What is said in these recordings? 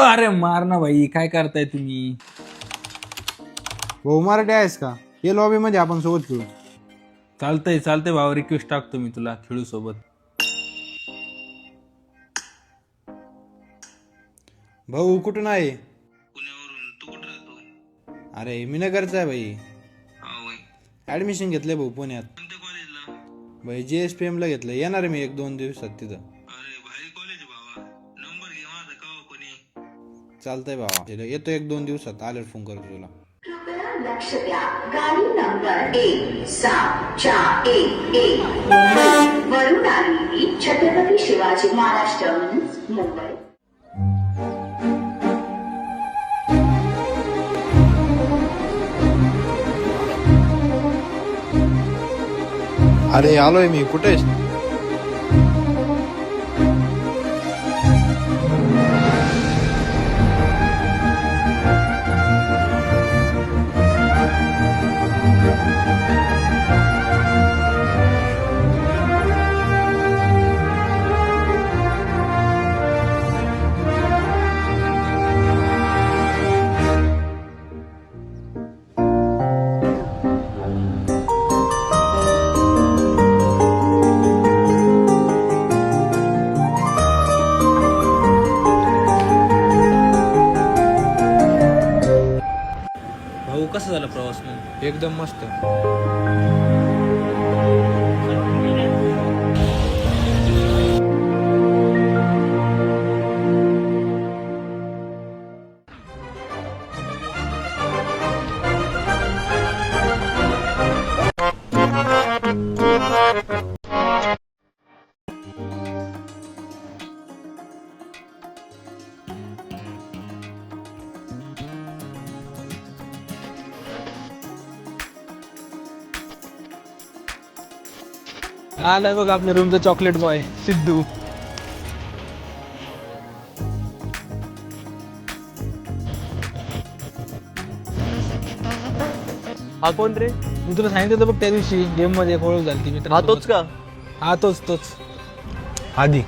अरे मार ना भाई, काय करताय तुम्ही? भाऊ मराठी आहेस का? ये लॉबी मध्ये आपण सोबत खेळू. चालतंय चालतंय भावा, रिक्वेस्ट टाकतो मी तुला, खेळू सोबत. भाऊ कुठून आहे? पुण्यावरून. तू कुठं राहतो? अरे मी नगरचा आहे भाई. हा वय. ऍडमिशन घेतलंय भाऊ पुण्यात. कोणत्या कॉलेजला? भाई JSPM ला घेतलंय. येणार आहे मी 1-2 दिवसात तिथं. अरे भारी कॉलेज बाबा. नंबर घे माझा कवा कोणी. चालतंय भावा, येतो 1-2 दिवसात. आल्यावर फोन करतो तुला. कृपया लक्ष द्या. गाडी नंबर 1741 मुंबई वरून आलेली छत्रपती शिवाजी महाराज टर्मिनस मुंबई. अरे आलोय मी. कुठे आहेस? भाऊ कसा झाला प्रवास मग? एकदम मस्त. आलाय बघ आपल्या रूमचा चॉकलेट बॉय सिद्धू. हा कोण रे? मी तुला सांगितलं होतं बघ त्या दिवशी गेम मध्ये एक ओळख झाली ती हा तोच का? हा तोच. आधी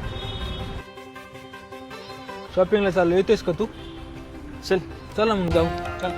शॉपिंगला चाललो, येतोयस का तू? चल. चला मग जाऊ. चल.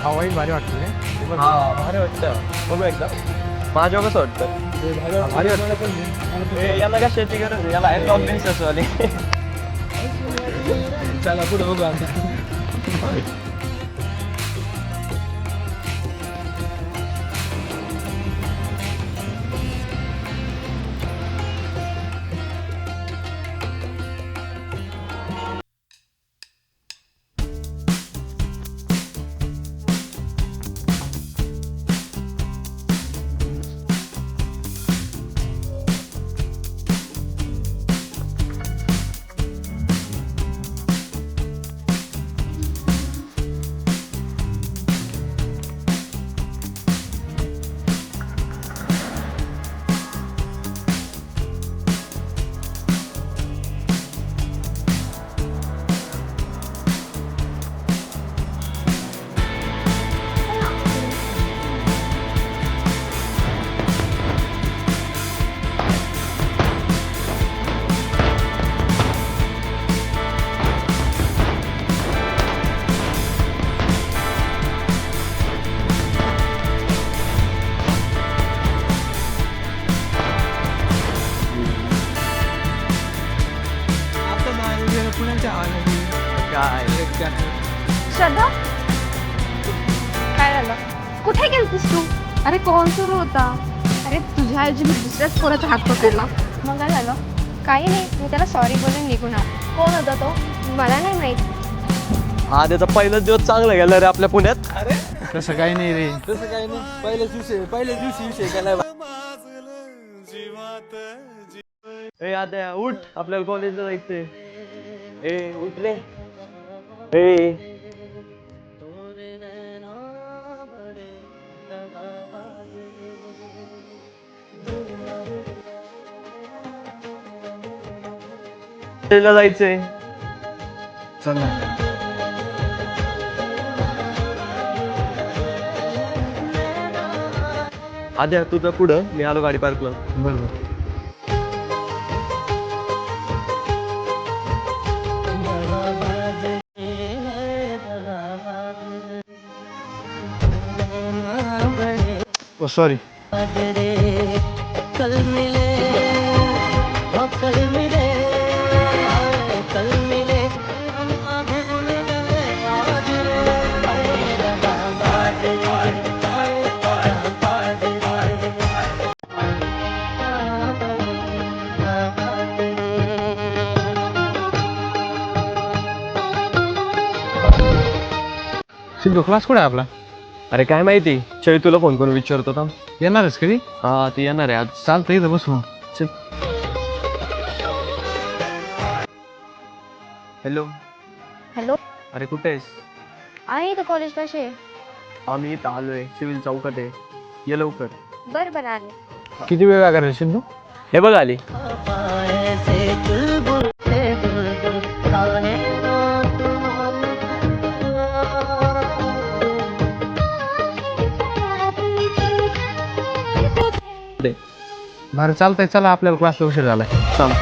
हवाई भारी वाटतं रे. हा भारी वाटतं. बघू एकदा. माझ्यावर कसं वाटतं? भारी वाटतं. याला का शेती गरज आहे? याला आहे टॉप बिन्स वाले. चला पुढे बघू आता. पुण्याच्या काय? श्रद्धा, काय झालं? कुठे गेलतीस तू? अरे कोण सुरू होता? अरे तुझ्या ऐवजी मी दुसऱ्याच पोराचा हात पकडला. मग काय झालं? काही नाही, मी त्याला सॉरी बोलून निघून आलो. कोण होता तो? मला नाही माहित. हा त्याचा पहिलाच दिवस चांगला गेला रे आपल्या पुण्यात. तसं काही नाही रे. तसं काही नाही. पहिल्याच दिवशी विषय केलाय. ए आता उठ, आपल्याला कॉलेजला जायचंय. ए उठ रे. ए हॉटेलला जायचंय. चल ना. आद्या तुझं पुढं, मी आलो गाडी पार्कला. बरोबर. सॉरी. सिद्धू क्लास कुठे आहे आपला? अरे काय माहिती, चल तुला फोन करून विचारतो थांब. येणारच कधी? हा ती येणार आहे आज. चालतं इथं बसू. चल. हॅलो. हॅलो. अरे कुठे आहेस? आहे इथं कॉलेज कसे आहे? आम्ही इथं आलोय, सिव्हिल चौकात आहे. ये लवकर. बरं बरं आले. किती वेळ लागेल सिद्धू? हे बघ आली. बरं चालतंय, चला आपल्याला क्लासला उशीर झालाय. सांग.